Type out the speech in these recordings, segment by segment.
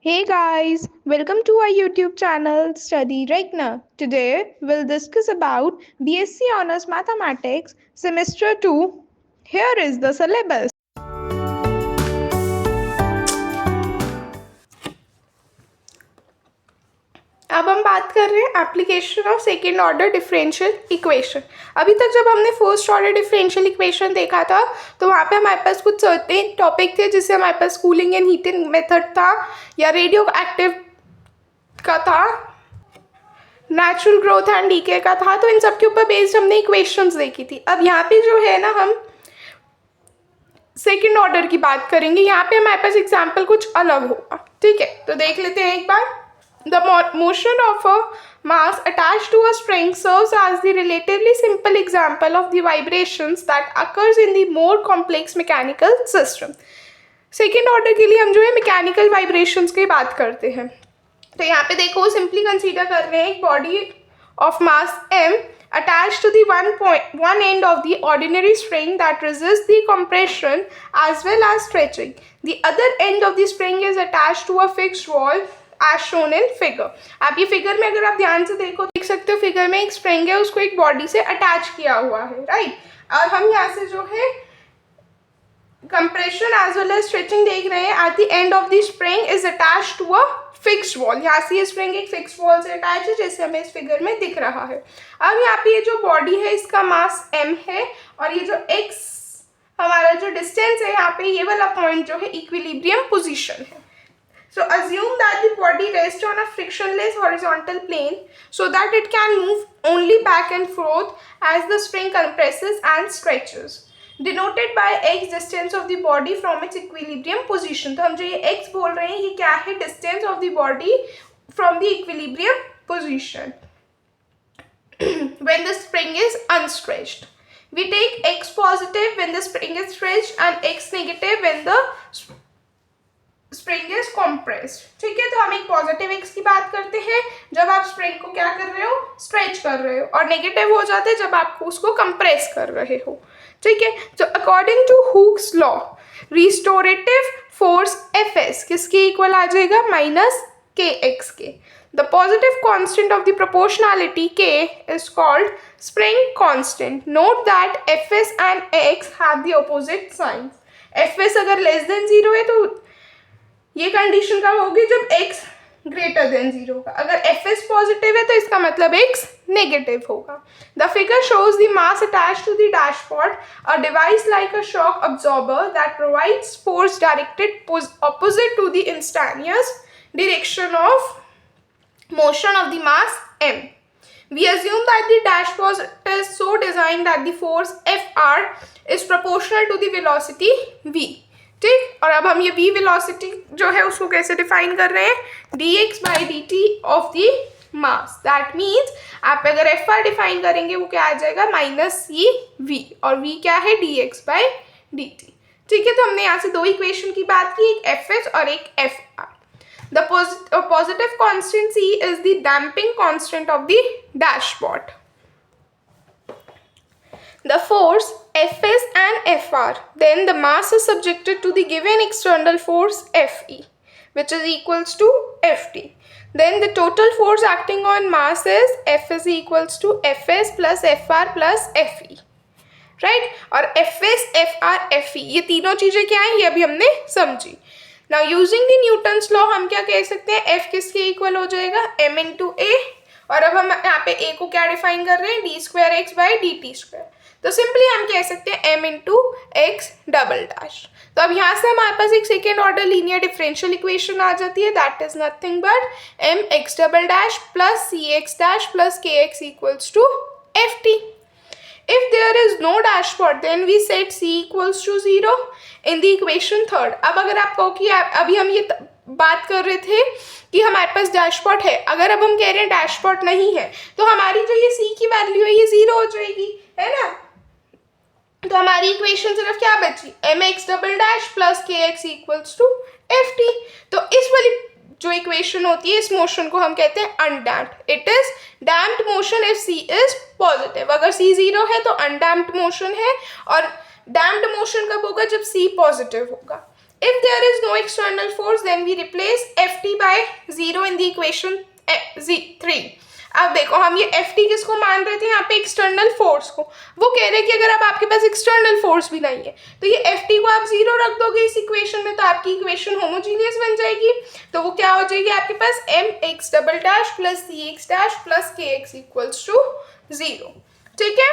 Hey guys, welcome to our YouTube channel Study Regna. Today we'll discuss about BSc Honors Mathematics Semester 2. Here is the syllabus. अब हम बात कर रहे हैं application of second order differential equation. अभी तक जब हमने फर्स्ट ऑर्डर डिफरेंशियल इक्वेशन देखा था तो वहाँ पे हमारे पास कुछ सर्टेन टॉपिक थे, जिससे हमारे पास कूलिंग एंड हीटिंग मेथड था या रेडियो एक्टिव का था, नेचुरल ग्रोथ एंड डीके का था। तो इन सब के ऊपर बेस्ड हमने इक्वेशंस देखी थी। अब यहाँ पे जो है ना, हम सेकेंड ऑर्डर की बात करेंगे। यहाँ पे हमारे पास एग्जाम्पल कुछ अलग होगा, ठीक है। तो देख लेते हैं एक बार। The motion of a mass attached to a spring serves as the relatively simple example of the vibrations that occurs in the more complex mechanical system. Second order के लिए हम जो है मैकेनिकल वाइब्रेशंस की बात करते हैं। तो यहाँ पे देखो, सिंपली कंसीडर कर रहे हैं एक body of mass m attached to the one end of the ordinary spring that resists the compression as well as stretching. The other end of the spring is attached to a fixed wall as shown in figure. आप ये figure में अगर आप ध्यान से देखो देख सकते हो, फिगर में एक स्प्रिंग है, उसको एक बॉडी से अटैच किया हुआ है, राइट। और हम यहाँ से जो है compression as well as stretching देख रहे हैं। At the end of the spring is attached to a fixed wall. यहाँ से ये स्प्रिंग एक फिक्स वॉल से अटैच है, जैसे हमें इस फिगर में दिख रहा है। अब यहाँ पे ये जो बॉडी है इसका मास m है, और ये जो x हमारा जो डिस्टेंस है, यहाँ पे ये वाला पॉइंट जो है इक्विलिब्रियम पोजीशन है। So assume that the body rests on a frictionless horizontal plane so that it can move only back and forth as the spring compresses and stretches, denoted by x distance of the body from its equilibrium position. तो हम जो ये x बोल रहे हैं, ये क्या है? Distance of the body from the equilibrium position when the spring is unstretched. We take x positive when the spring is stretched and x negative when the spring is compressed, ठीक है। तो हम एक पॉजिटिव एक्स की बात करते हैं जब आप स्प्रिंग को क्या कर रहे हो, स्ट्रेच कर रहे हो, और नेगेटिव हो जाते हैं जब आप उसको कंप्रेस कर रहे हो, ठीक है। तो according to Hooke's law, restorative force F S किसके इक्वल आ जाएगा? माइनस के एक्स के। The positive constant of the proportionality k is called spring constant. Note that F S and x have the opposite signs. F S अगर less than 0 है तो ये condition कब होगी? जब x ग्रेटर देन 0 होगा। अगर एफ एस पॉजिटिव है तो इसका मतलब x नेगेटिव होगा। The figure shows the mass attached to the dashboard, a device like a shock absorber that provides force directed opposite to the instantaneous direction of motion of the mass m. We assume that the dashboard is so designed that the force Fr is proportional to the velocity v. ठीक। और अब हम ये v velocity जो है उसको कैसे define कर रहे हैं? dx by d T of the mass. That means आप अगर एफ आर डिफाइन करेंगे वो क्या आ जाएगा? माइनस सी वी, और v क्या है? dx बाई डी टी, ठीक है। तो हमने यहाँ से दो इक्वेशन की बात की, एक एफ एस और एक F R. The positive constant c is the damping constant of the dashboard. The force Fs and Fr, then the mass is subjected to the given external force Fe, which is equals to Ft. Then the total force acting on mass is Fs equals to Fs plus Fr plus Fe, right? और Fs, Fr, Fe ये तीनों चीजें क्या हैं, ये अभी हमने समझी। Now using the Newton's law हम क्या कह सकते हैं? F किसके इक्वल हो जाएगा? m into a, और अब हम यहाँ पे a को क्या डिफाइन कर रहे हैं? d square x by d t square. तो सिंपली हम कह सकते हैं m into x double dash. तो अब यहाँ से हमारे पास एक second order linear differential equation आ जाती है, that is nothing but m x double dash plus c x dash plus k x equals to F T. If there is no dashpot, then we set c equals to 0 in the equation third. अब अगर आप कहो कि अभी हम ये बात कर रहे थे कि हमारे पास डैशपॉट है, अगर अब हम कह रहे हैं डैशपॉट नहीं है तो हमारी जो ये c की वैल्यू है ये 0 हो जाएगी, है ना। तो हमारी इक्वेशन सिर्फ क्या बची? M x double dash plus k x equals to F T. तो इस वाली जो इक्वेशन होती है इस मोशन को हम कहते हैं undamped. It is damped motion if c is positive. अगर c 0 है तो अनडैम्प्ड मोशन है, और डैम्प्ड मोशन कब होगा? जब c पॉजिटिव होगा। If there is no external force, then we replace Ft by 0 in the equation 3. अब देखो हम ये Ft किसको मान रहे थे यहाँ पे एक्सटर्नल फोर्स को, वो कह रहे हैं कि अगर अब आपके पास एक्सटर्नल फोर्स भी नहीं है तो ये Ft को आप 0 रख दोगे इस इक्वेशन में, तो आपकी इक्वेशन होमोजीनियस बन जाएगी। तो वो क्या हो जाएगी आपके पास mx double dash plus cx dash plus kx equals to 0। ठीक है,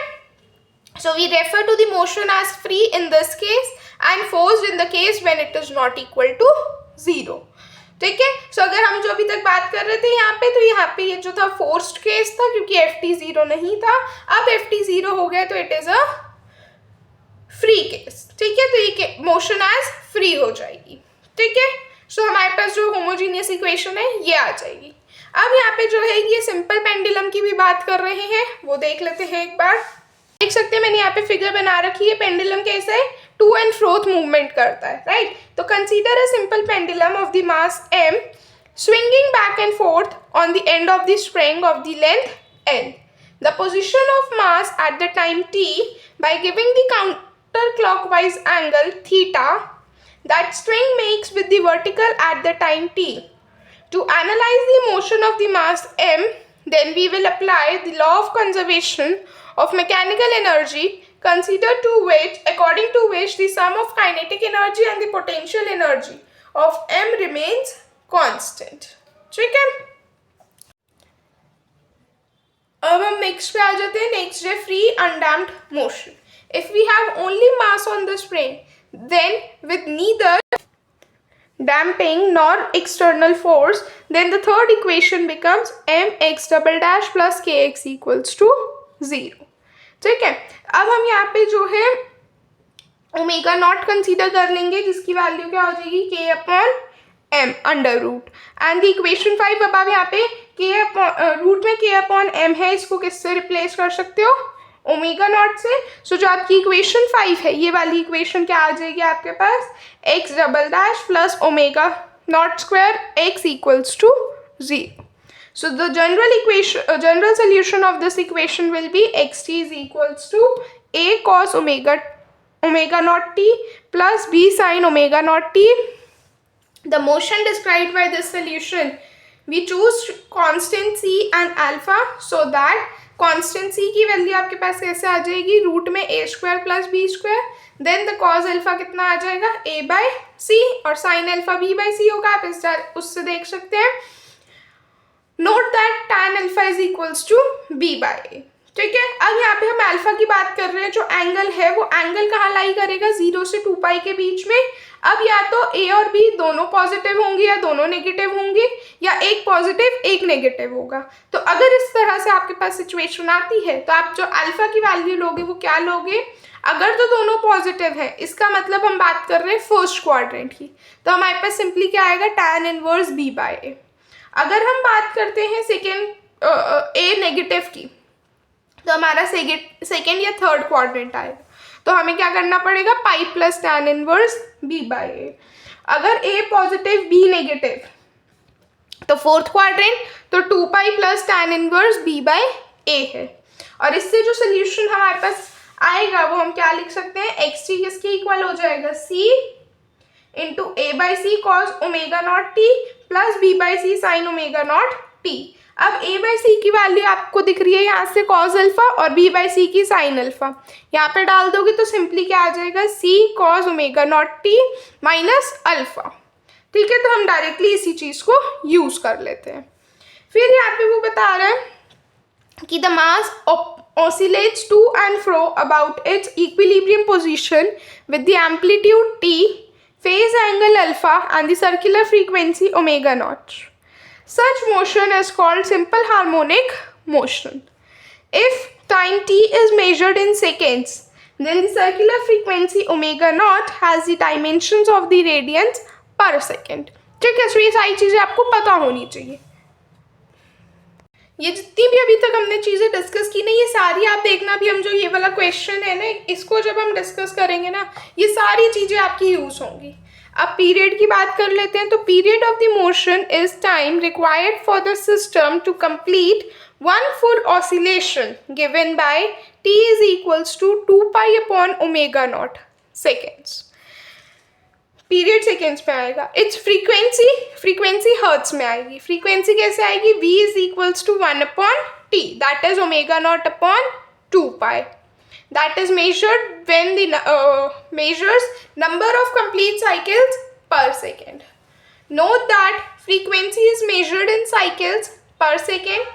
so we refer to the motion as free in this case and forced in the case when it is not equal to 0। ठीक है, सो अगर हम जो अभी तक बात कर रहे थे यहाँ पे, तो यहाँ पे ये जो था फोर्स्ड केस था क्योंकि Ft 0 नहीं था, अब Ft 0 हो गया तो it is a free case. ठीक है, तो ये मोशन एज फ्री हो जाएगी। ठीक है, सो हमारे पास जो होमोजीनियस इक्वेशन है ये आ जाएगी। अब यहाँ पे जो है ये सिंपल पेंडुलम की भी बात कर रहे हैं, वो देख लेते हैं एक बार। देख सकते हैं मैंने यहाँ पे फिगर बना रखी है, पेंडुलम कैसे है, टू एंड फ्रोथ मूवमेंट करता है, राइट। तो consider a simple pendulum of the mass m swinging back and forth on the end of the spring of the length n. The position of mass at the time t by giving the counterclockwise angle theta that string makes with the vertical at the time t. To analyze the motion of the mass m, then we will apply the law of conservation of mechanical energy, according to which the sum of kinetic energy and the potential energy of m remains constant। ठीक है, अब हम next पे आ जाते हैं। Next है free undamped motion. If we have only mass on the spring, then with neither damping nor external force, then the third equation becomes mx double dash plus kx equals to 0। ठीक है, अब हम यहाँ पे जो है omega naught consider कर लेंगे जिसकी वैल्यू क्या हो जाएगी k upon m under root, and the equation 5, अब आप यहाँ पे k अपॉन रूट में k अपॉन m है, इसको किससे रिप्लेस कर सकते हो, ओमेगा नॉट से। सो जो आपकी इक्वेशन 5 है ये वाली इक्वेशन क्या आ जाएगी आपके पास, x double dash plus omega not square x equals to 0। So the general solution of this equation will be xt is equals to a cos omega naught t plus b sin omega naught t. The motion described by this solution, we choose constant c and alpha, so that constant c की value आपके पास कैसे आ जाएगी, root में a square plus b square, then the cos alpha कितना आ जाएगा a बाय c, और sin alpha b by c होगा, आप उससे देख सकते हैं। Note that tan alpha is equals to b by a। ठीक है, अब यहाँ पे हम अल्फा की बात कर रहे हैं, जो एंगल है वो एंगल कहाँ लाई करेगा, 0 से 2 पाई के बीच में। अब या तो a और b दोनों पॉजिटिव होंगे या दोनों नेगेटिव होंगे, या एक पॉजिटिव एक नेगेटिव होगा। तो अगर इस तरह से आपके पास सिचुएशन आती है तो आप जो अल्फा की वैल्यू लोगे वो क्या लोगे, अगर तो दोनों पॉजिटिव है, इसका मतलब हम बात कर रहे हैं फर्स्ट क्वाड्रेंट की, तो हमारे पास सिंपली क्या आएगा, tan inverse b by a। अगर हम बात करते हैं सेकेंड ए नेगेटिव की, तो हमारा सेकेंड या थर्ड क्वाड्रेंट आएगा, तो हमें क्या करना पड़ेगा, pi plus tan inverse b by a। अगर a पॉजिटिव b नेगेटिव, तो फोर्थ क्वाड्रेंट, तो 2 pi plus tan inverse b by a है। और इससे जो सोल्यूशन हमारे पास आएगा वो हम क्या लिख सकते हैं, xt किसके इक्वल हो जाएगा, c into a by C cos omega not T plus b by C sine omega not T. अब a बाई सी की वैल्यू आपको दिख रही है यहाँ से कॉस अल्फा, और b बाई सी की साइन अल्फा, यहाँ पे डाल दोगे तो सिंपली क्या आ जाएगा, c cos omega not T minus alpha. ठीक है, तो हम डायरेक्टली इसी चीज़ को यूज़ कर लेते हैं। फिर यहाँ पे वो बता रहे हैं कि the mass oscillates to and fro about its equilibrium position with the amplitude t, phase angle alpha and the circular frequency omega naught. Such motion is called simple harmonic motion. If time t is measured in seconds, then the circular frequency omega naught has the dimensions of the radians per second. ठीक है, सो ये सारी चीज़ें आपको पता होनी चाहिए। ये जितनी भी अभी तक हमने चीज़ें डिस्कस की ना, ये सारी आप देखना, भी हम जो ये वाला क्वेश्चन है ना, इसको जब हम डिस्कस करेंगे ना, ये सारी चीज़ें आपकी यूज़ होंगी। अब पीरियड की बात कर लेते हैं, तो period of the motion is time required for the system to complete one full oscillation given by t is equals to 2 pi upon omega not seconds. Period seconds में आएगा. इट्स फ्रीक्वेंसी हर्ट्स में आएगी. Frequency कैसे आएगी? v is equals to 1/t, that is omega not upon 2 pi. That is measured when the measures number of complete cycles per second. Note that frequency is measured in cycles per second,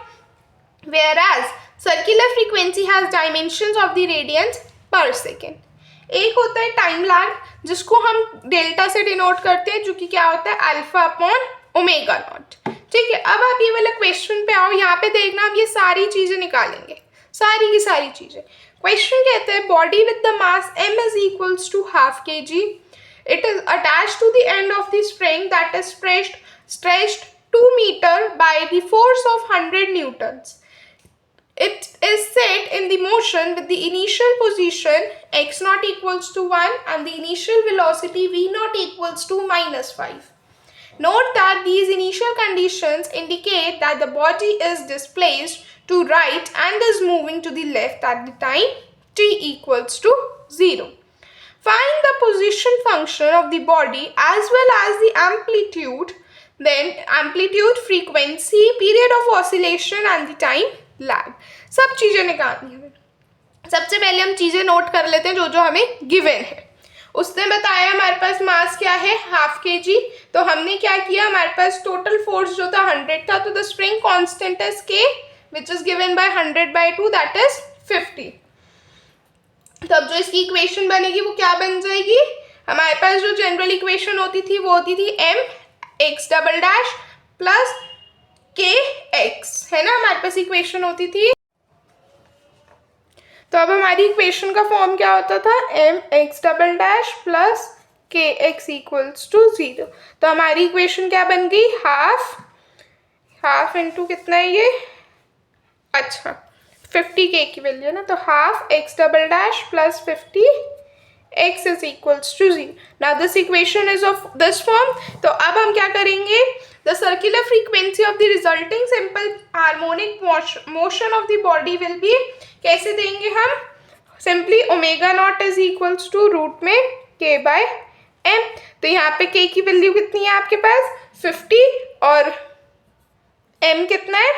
whereas circular frequency has dimensions of the radians per second. एक होता है time lag, जिसको हम delta से denote करते हैं, जो कि क्या होता है? Alpha upon omega naught. ठीक है, अब आप ये वाला क्वेश्चन पे आओ. यहाँ पे देखना, हम ये सारी चीजें निकालेंगे, सारी की सारी चीजें. क्वेश्चन कहते हैं body with the mass m is equals to half kg. It is attached to the end of the spring that is stretched 2 meter by the force of 100 newtons. It is set in the motion with the initial position x naught equals to 1 and the initial velocity v naught equals to -5. Note that these initial conditions indicate that the body is displaced to right and is moving to the left at the time t equals to 0. Find the position function of the body as well as the amplitude, then amplitude, frequency, period of oscillation and the time lag. सब चीज़ें निकालनी है. सबसे पहले हम चीज़ें note कर लेते हैं जो जो हमें गिवन है. उसने बताया हमारे पास मास क्या है? Half kg. तो हमने क्या किया? हमारे पास टोटल फोर्स जो था 100 था, तो the spring constant is k which is given by 100/2, that is 50. तब जो इसकी इक्वेशन बनेगी वो क्या बन जाएगी? हमारे पास जो जनरल इक्वेशन होती थी वो होती थी m x double dash plus k x, है ना, हमारे पास इक्वेशन होती थी. तो अब हमारी इक्वेशन का फॉर्म क्या होता था? m x double dash plus k x equals to 0. तो हमारी इक्वेशन क्या बन गई? हाफ इंटू कितना है ये? अच्छा 50k की वैल्यू है ना, तो half x double dash plus 50 x is equals to 0. Now this equation is of this form. तो अब हम क्या करेंगे? The circular frequency of the resulting simple harmonic motion of the body will be, कैसे देंगे हम? Simply omega naught is equals to root में k by m. तो यहाँ पे k की वैल्यू कितनी है आपके पास? 50 और m कितना है?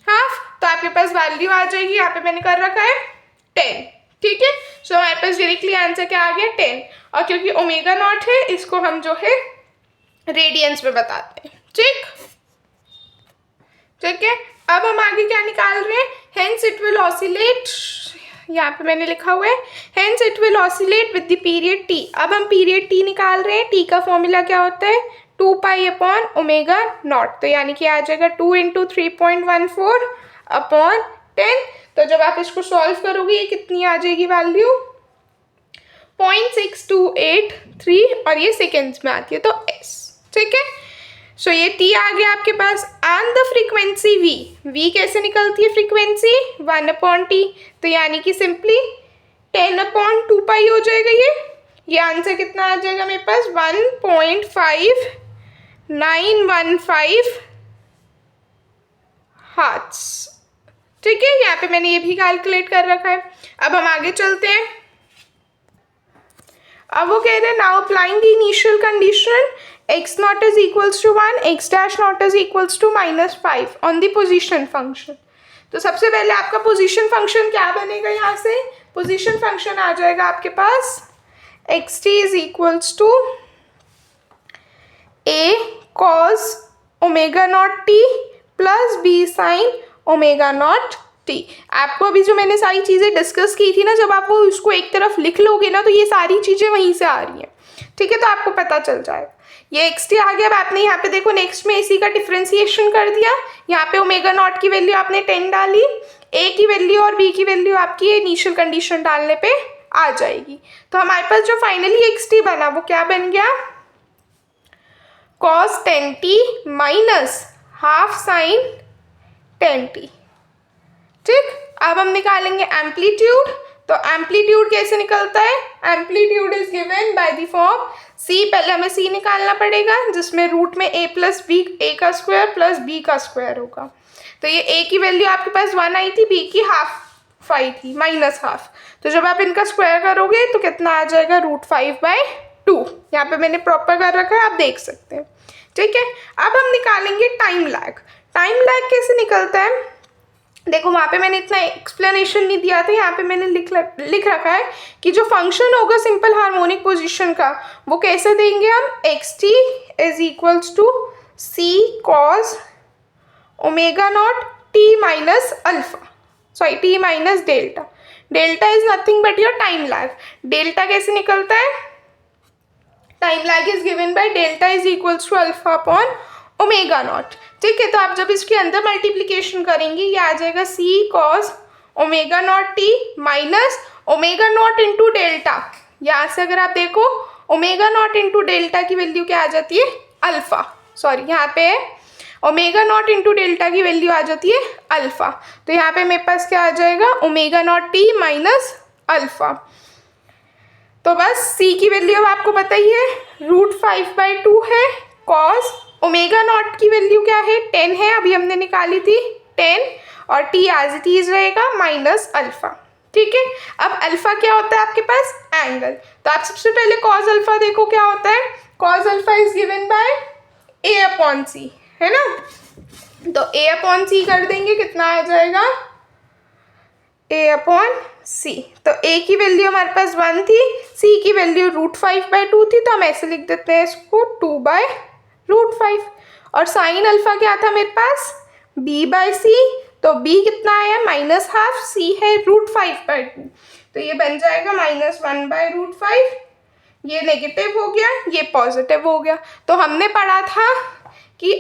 हाफ. तो आपके पास वैल्यू आ जाएगी, यहाँ पे मैंने कर रखा है 10. ठीक है, सो हमारे पास डायरेक्टली आंसर क्या आ गया? 10. और क्योंकि ओमेगा नॉट है, इसको हम जो है रेडियंस में बताते हैं. ठीक है, अब हम आगे क्या निकाल रहे हैं? हेंस इट विल ऑसिलेट, यहाँ पे मैंने लिखा हुआ है hence it will oscillate with the period t. अब हम पीरियड t निकाल रहे हैं. t का फॉर्मूला क्या होता है? 2 पाई अपॉन ओमेगा नॉट. तो यानी कि आ जाएगा 2 इंटू 3.14 अपॉन 10. तो जब आप इसको सॉल्व करोगे ये कितनी आ जाएगी वैल्यू? 0.6283 और ये सेकेंड्स में आती है, तो s. ठीक है, सो ये t आ गया आपके पास. एंड द फ्रीक्वेंसी v कैसे निकलती है? Frequency 1/t. तो यानी कि सिंपली 10/2 पाई हो जाएगा ये आंसर कितना आ जाएगा मेरे पास? 1.5915 हर्ट्ज. ठीक है, यहाँ पे मैंने ये भी कैलकुलेट कर रखा है. अब हम आगे चलते हैं. अब वो कह रहे हैं now applying the initial condition x naught is equals to 1, x dash naught is equals to -5 on the position function. तो सबसे पहले आपका पोजीशन फंक्शन क्या बनेगा? यहाँ से पोजीशन फंक्शन आ जाएगा आपके पास xt is equals to a cos omega naught t plus b sine omega naught t. आपको अभी जो मैंने सारी चीज़ें डिस्कस की थी ना, जब आप वो उसको एक तरफ लिख लोगे ना, तो ये सारी चीज़ें वहीं से आ रही हैं. ठीक है, तो आपको पता चल जाएगा. ये xt आ गया. अब आपने यहाँ पे देखो नेक्स्ट में इसी का डिफ्रेंसिएशन कर दिया. यहाँ पे ओमेगा नॉट की वैल्यू आपने 10 डाली, a की वैल्यू और b की वैल्यू आपकी इनिशियल कंडीशन डालने पे आ जाएगी. तो हमारे पास जो फाइनली xt बना वो क्या बन गया? cos 10t minus half sine 10t. ठीक, अब हम निकालेंगे एम्पलीट्यूड. तो एम्पलीट्यूड कैसे निकलता है? Amplitude is given by the form c. पहले हमें c निकालना पड़ेगा, जिसमें रूट में a प्लस बी, a का स्क्वायर प्लस b का स्क्वायर होगा. तो ये a की वैल्यू आपके पास 1 आई थी, b की हाफ आई थी, माइनस हाफ. तो जब आप इनका स्क्वायर करोगे तो कितना आ जाएगा? √5/2. 2। यहाँ पे मैंने प्रॉपर कर रखा है, आप देख सकते हैं। ठीक है, अब हम निकालेंगे टाइम लैग। टाइम लैग कैसे निकलता है, देखो वहाँ पे मैंने इतना एक्सप्लेनेशन नहीं दिया था, यहाँ पे मैंने लिख रखा है कि जो फंक्शन होगा सिंपल हार्मोनिक पोजीशन का वो कैसे देंगे हम, X T is equals to C cos omega not T minus alpha, sorry T minus delta. Delta is nothing but your time lag. Delta कैसे निकलता है, time lag is given by delta is equals to alpha upon omega naught. ठीक है, तो आप जब इसके अंदर मल्टीप्लीकेशन करेंगे ये आ जाएगा c cos omega not T minus omega naught into delta. यहाँ से अगर आप देखो ओमेगा नॉट इंटू डेल्टा की वैल्यू क्या आ जाती है, अल्फा, सॉरी यहाँ पे ओमेगा नॉट इंटू डेल्टा की वैल्यू आ जाती है अल्फा। तो यहाँ पे मेरे पास क्या आ जाएगा, omega naught T minus alpha. तो बस c की वैल्यू अब आपको पता ही है, √5/2 है। कॉस ओमेगा नॉट की वैल्यू क्या है, 10 है, अभी हमने निकाली थी 10, और t एज इट इज रहेगा माइनस अल्फा। ठीक है, अब अल्फा क्या होता है आपके पास, एंगल। तो आप सबसे पहले कॉस अल्फा देखो क्या होता है, cos alpha is given bye a/c, है ना। तो a/c कर देंगे, कितना आ जाएगा, a/c। तो a की वैल्यू हमारे पास 1 थी, c की वैल्यू √5/2 थी, तो हम ऐसे लिख देते हैं इसको 2/√5। और साइन अल्फा क्या था मेरे पास, b/c, तो b कितना आया, -½ c है √5/2, तो ये बन जाएगा -1/√5। ये नेगेटिव हो गया, ये पॉजिटिव हो गया। तो हमने पढ़ा था कि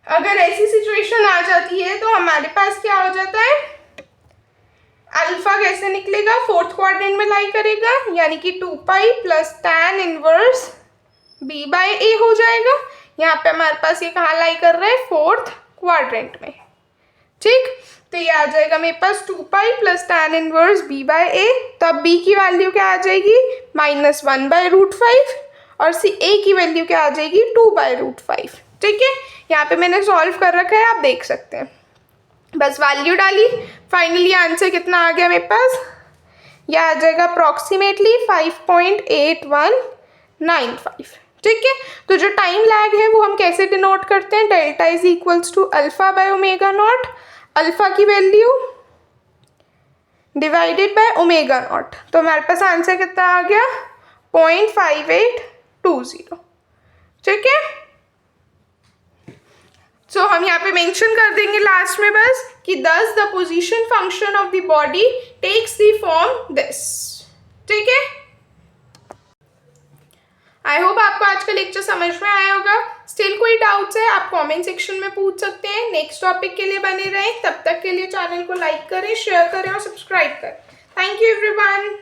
अगर ऐसी सिचुएशन आ जाती है तो हमारे पास क्या हो जाता है, अल्फा कैसे निकलेगा, फोर्थ क्वाड्रेंट में लाई करेगा, यानी कि 2π प्लस tan इनवर्स b/a हो जाएगा। यहाँ पे हमारे पास ये कहाँ लाई कर रहा है, फोर्थ क्वाड्रेंट में। ठीक, तो ये आ जाएगा मेरे पास 2π प्लस tan इनवर्स b/a। तो अब b की वैल्यू क्या आ जाएगी, -1/√5, और a की वैल्यू क्या आ जाएगी, 2/√5। ठीक है, यहाँ पे मैंने सॉल्व कर रखा है, आप देख सकते हैं। बस वैल्यू डाली, फाइनली आंसर कितना आ गया मेरे पास, यह आ जाएगा अप्रॉक्सीमेटली 5.8195। ठीक है, तो जो टाइम लैग है वो हम कैसे डिनोट करते हैं, delta is equals to alpha by omega naught, alpha की value divided by omega naught. तो हमारे पास आंसर कितना आ गया, 0.5820। ठीक है, सो हम यहाँ पे मेंशन कर देंगे लास्ट में बस कि thus the position function of the body takes the form this। ठीक है, आई होप आपको आज का लेक्चर समझ में आया होगा। स्टिल कोई डाउट्स है आप कमेंट सेक्शन में पूछ सकते हैं। नेक्स्ट टॉपिक के लिए बने रहें, तब तक के लिए चैनल को लाइक करें, शेयर करें और सब्सक्राइब करें। Thank you everyone.